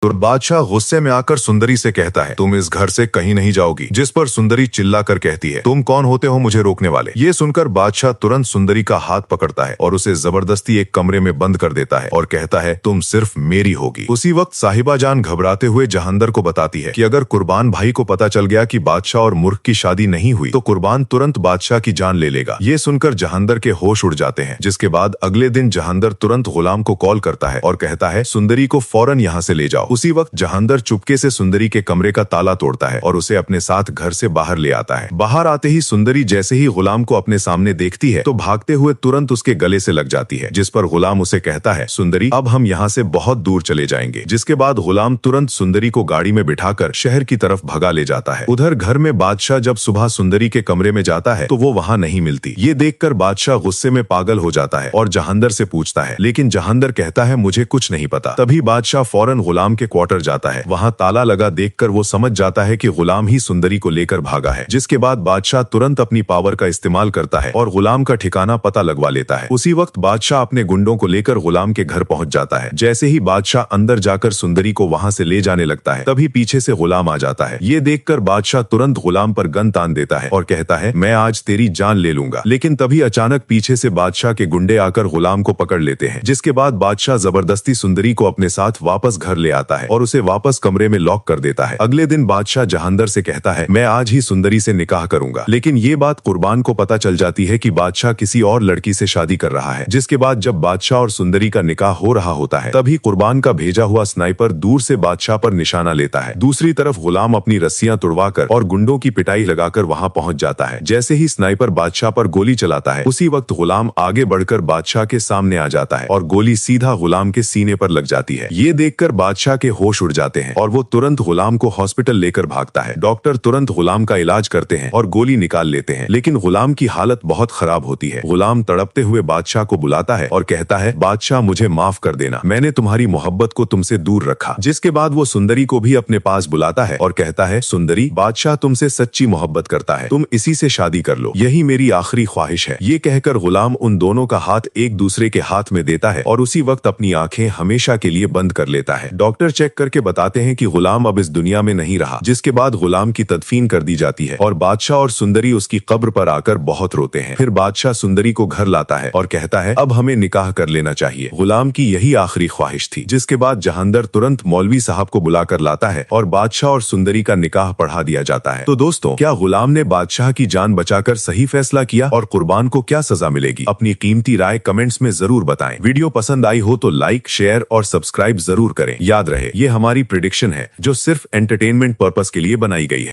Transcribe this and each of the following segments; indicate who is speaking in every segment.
Speaker 1: तो बादशाह गुस्से में आकर सुंदरी से कहता है, तुम इस घर से कहीं नहीं जाओगी। जिस पर सुंदरी चिल्लाकर कहती है, तुम कौन होते हो मुझे रोकने वाले। ये सुनकर बादशाह तुरंत सुंदरी का हाथ पकड़ता है और उसे जबरदस्ती एक कमरे में बंद कर देता है और कहता है, तुम सिर्फ मेरी होगी। उसी वक्त साहिबा जान घबराते हुए जहांदर को बताती है कि अगर कुर्बान भाई को पता चल गया कि बादशाह और मूर्ख की शादी नहीं हुई तो कुर्बान तुरंत बादशाह की जान ले लेगा। ये सुनकर जहांदर के होश उड़ जाते हैं, जिसके बाद अगले दिन जहांदर तुरंत गुलाम को कॉल करता है और कहता है, सुंदरी को फौरन यहाँ से ले जाओ। उसी वक्त जहांदर चुपके से सुंदरी के कमरे का ताला तोड़ता है और उसे अपने साथ घर से बाहर ले आता है। बाहर आते ही सुंदरी जैसे ही गुलाम को अपने सामने देखती है तो भागते हुए तुरंत उसके गले से लग जाती है, जिस पर गुलाम उसे कहता है, सुंदरी अब हम यहाँ से बहुत दूर चले जाएंगे। जिसके बाद गुलाम तुरंत सुंदरी को गाड़ी में बिठाकर शहर की तरफ भगा ले जाता है। उधर घर में बादशाह जब सुबह सुंदरी के कमरे में जाता है तो वो वहाँ नहीं मिलती। ये देखकर बादशाह गुस्से में पागल हो जाता है और जहांदर से पूछता है, लेकिन जहांदर कहता है, मुझे कुछ नहीं पता। तभी बादशाह फौरन गुलाम के क्वार्टर जाता है। वहाँ ताला लगा देखकर वो समझ जाता है कि गुलाम ही सुंदरी को लेकर भागा है। जिसके बाद बादशाह तुरंत अपनी पावर का इस्तेमाल करता है और गुलाम का ठिकाना पता लगवा लेता है। उसी वक्त बादशाह अपने गुंडों को लेकर गुलाम के घर पहुंच जाता है। जैसे ही बादशाह अंदर जाकर सुंदरी को वहां से ले जाने लगता है तभी पीछे से गुलाम आ जाता है। ये देखकर बादशाह तुरंत गुलाम पर गन तान देता है और कहता है, मैं आज तेरी जान ले लूंगा। लेकिन तभी अचानक पीछे से बादशाह के गुंडे आकर गुलाम को पकड़ लेते हैं। जिसके बाद बादशाह जबरदस्ती सुंदरी को अपने साथ वापस घर ले आता है और उसे वापस कमरे में लॉक कर देता है। अगले दिन बादशाह जहांदर से कहता है, मैं आज ही सुंदरी से निकाह करूंगा। लेकिन ये बात कुर्बान को पता चल जाती है कि बादशाह किसी और लड़की से शादी कर रहा है। जिसके बाद जब बादशाह और सुंदरी का निकाह हो रहा होता है तभी कुर्बान का भेजा हुआ स्नाइपर दूर से बादशाह पर निशाना लेता है। दूसरी तरफ गुलाम अपनी रस्सियां तुड़वाकर और गुंडों की पिटाई लगाकर वहां पहुंच जाता है। जैसे ही स्नाइपर बादशाह पर गोली चलाता है उसी वक्त गुलाम आगे बढ़कर बादशाह के सामने आ जाता है और गोली सीधा गुलाम के सीने पर लग जाती है। ये देखकर बादशाह के होश उड़ जाते हैं और वो तुरंत गुलाम को हॉस्पिटल लेकर भागता है। डॉक्टर तुरंत गुलाम का इलाज करते हैं और गोली निकाल लेते हैं, लेकिन गुलाम की हालत बहुत खराब होती है। गुलाम तड़पते हुए बादशाह को बुलाता है और कहता है, बादशाह मुझे माफ कर देना, मैंने तुम्हारी मोहब्बत को तुमसे दूर रखा। जिसके बाद वो सुंदरी को भी अपने पास बुलाता है और कहता है, सुंदरी बादशाह तुमसे सच्ची मोहब्बत करता है, तुम इसी से शादी कर लो, यही मेरी आखिरी ख्वाहिश है। ये कहकर गुलाम उन दोनों का हाथ एक दूसरे के हाथ में देता है और उसी वक्त अपनी आंखें हमेशा के लिए बंद कर लेता है। डॉक्टर चेक करके बताते हैं कि गुलाम अब इस दुनिया में नहीं रहा। जिसके बाद गुलाम की तदफीन कर दी जाती है और बादशाह और सुंदरी उसकी कब्र पर आकर बहुत रोते हैं। फिर बादशाह सुंदरी को घर लाता है और कहता है, अब हमें निकाह कर लेना चाहिए। गुलाम की यही आखिरी ख्वाहिश थी। जिसके बाद जहांदर तुरंत मौलवी साहब को बुलाकर लाता है और बादशाह और सुंदरी का निकाह पढ़ा दिया जाता है। तो दोस्तों, क्या गुलाम ने बादशाह की जान बचाकर सही फैसला किया और कुर्बान को क्या सजा मिलेगी? अपनी कीमती राय कमेंट्स में जरूर बताएं। वीडियो पसंद आई हो तो लाइक, शेयर और सब्सक्राइब जरूर करें। याद रहे, ये हमारी प्रिडिक्शन है जो सिर्फ एंटरटेनमेंट पर्पस के लिए बनाई गई है।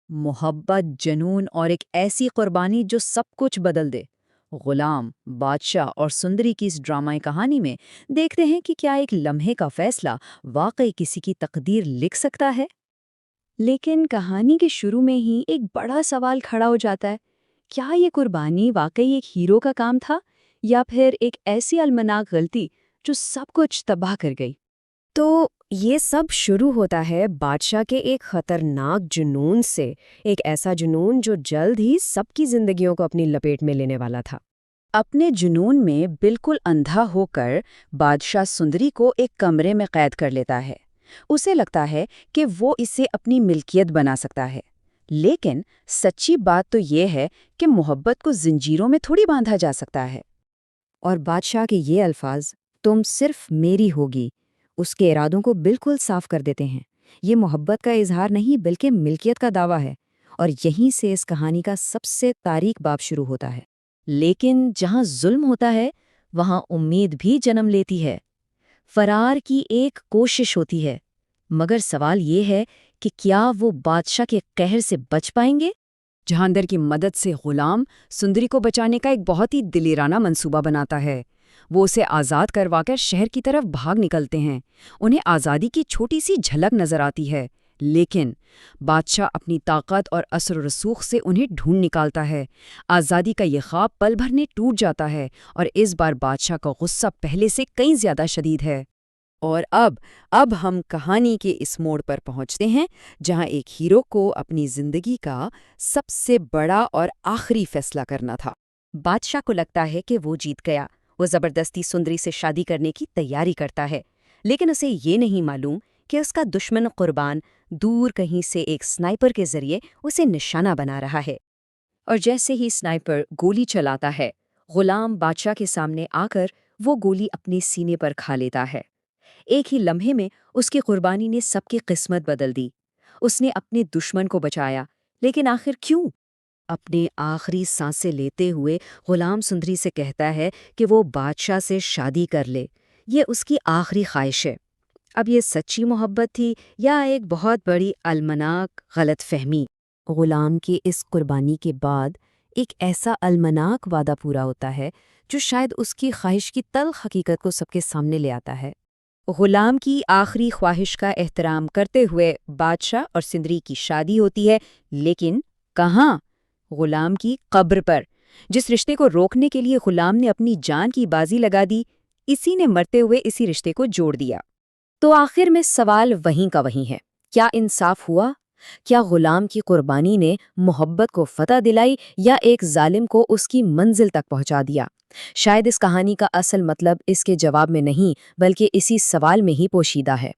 Speaker 2: मोहब्बत, जुनून और एक ऐसी कुर्बानी जो सब कुछ बदल दे। गुलाम, बादशाह और सुंदरी की इस ड्रामाई कहानी में देखते हैं कि क्या एक लम्हे का फैसला वाकई किसी की तकदीर लिख सकता है। लेकिन कहानी के शुरू में ही एक बड़ा सवाल खड़ा हो जाता है, क्या ये कुर्बानी वाकई एक हीरो का काम था या फिर एक ऐसी अलमनाक गलती जो सब कुछ तबाह कर गई।
Speaker 3: तो ये सब शुरू होता है बादशाह के एक खतरनाक जुनून से, एक ऐसा जुनून जो जल्द ही सबकी जिंदगियों को अपनी लपेट में लेने वाला था।
Speaker 2: अपने जुनून में बिल्कुल अंधा होकर बादशाह सुंदरी को एक कमरे में कैद कर लेता है। उसे लगता है कि वो इसे अपनी मिल्कियत बना सकता है, लेकिन सच्ची बात तो ये है कि मोहब्बत को जिंजीरों में थोड़ी बांधा जा सकता है।
Speaker 3: और बादशाह के ये अल्फाज, तुम सिर्फ मेरी होगी, उसके इरादों को बिल्कुल साफ कर देते हैं। ये मोहब्बत का इजहार नहीं बल्कि मिल्कियत का दावा है, और यहीं से इस कहानी का सबसे तारीख बाब शुरू होता है।
Speaker 2: लेकिन जहां जुल्म होता है वहां उम्मीद भी जन्म लेती है। फरार की एक कोशिश होती है, मगर सवाल ये है कि क्या वो बादशाह के कहर से बच पाएंगे।
Speaker 3: जहांदर की मदद से गुलाम सुंदरी को बचाने का एक बहुत ही दिलेराना मंसूबा बनाता है। वो उसे आज़ाद करवाकर शहर की तरफ भाग निकलते हैं। उन्हें आज़ादी की छोटी सी झलक नजर आती है, लेकिन बादशाह अपनी ताकत और असर रसूख से उन्हें ढूंढ निकालता है। आज़ादी का ये ख्वाब पल भर में टूट जाता है और इस बार बादशाह का गुस्सा पहले से कई ज्यादा शदीद है।
Speaker 2: और अब हम कहानी के इस मोड़ पर पहुंचते हैं जहां एक हीरो को अपनी जिंदगी का सबसे बड़ा और आखिरी फैसला करना था। बादशाह को लगता है कि वो जीत गया,
Speaker 4: वो जबरदस्ती सुंदरी से शादी करने की तैयारी करता है, लेकिन उसे ये नहीं मालूम कि उसका दुश्मन कुर्बान दूर कहीं से एक स्नाइपर के जरिए उसे निशाना बना रहा है।
Speaker 2: और जैसे ही स्नाइपर गोली चलाता है, गुलाम बादशाह के सामने आकर वो गोली अपने सीने पर खा लेता है। एक ही लम्हे में उसकी कुर्बानी ने सबकी किस्मत बदल दी। उसने अपने दुश्मन को बचाया, लेकिन आखिर क्यों?
Speaker 4: अपने आखिरी सांसें लेते हुए गुलाम सुंदरी से कहता है कि वो बादशाह से शादी कर ले। ये उसकी आखिरी ख्वाहिश है। अब ये सच्ची मोहब्बत थी या एक बहुत बड़ी अलमनाक गलतफहमी? गुलाम की इस कुर्बानी के बाद एक ऐसा अलमनाक वादा पूरा होता है जो शायद उसकी ख्वाहिश की तल्ख हकीकत को सबके सामने ले आता है।
Speaker 2: गुलाम की आखिरी ख्वाहिश का एहतराम करते हुए बादशाह और सुंदरी की शादी होती है, लेकिन कहाँ? गुलाम की कब्र पर। जिस रिश्ते को रोकने के लिए गुलाम ने अपनी जान की बाजी लगा दी, इसी ने मरते हुए इसी रिश्ते को जोड़ दिया।
Speaker 4: तो आखिर में सवाल वहीं का वहीं है, क्या इंसाफ हुआ? क्या गुलाम की कुर्बानी ने मोहब्बत को फतह दिलाई या एक जालिम को उसकी मंजिल तक पहुंचा दिया? शायद इस कहानी का असल मतलब इसके जवाब में नहीं, बल्कि इसी सवाल में ही पोशीदा है।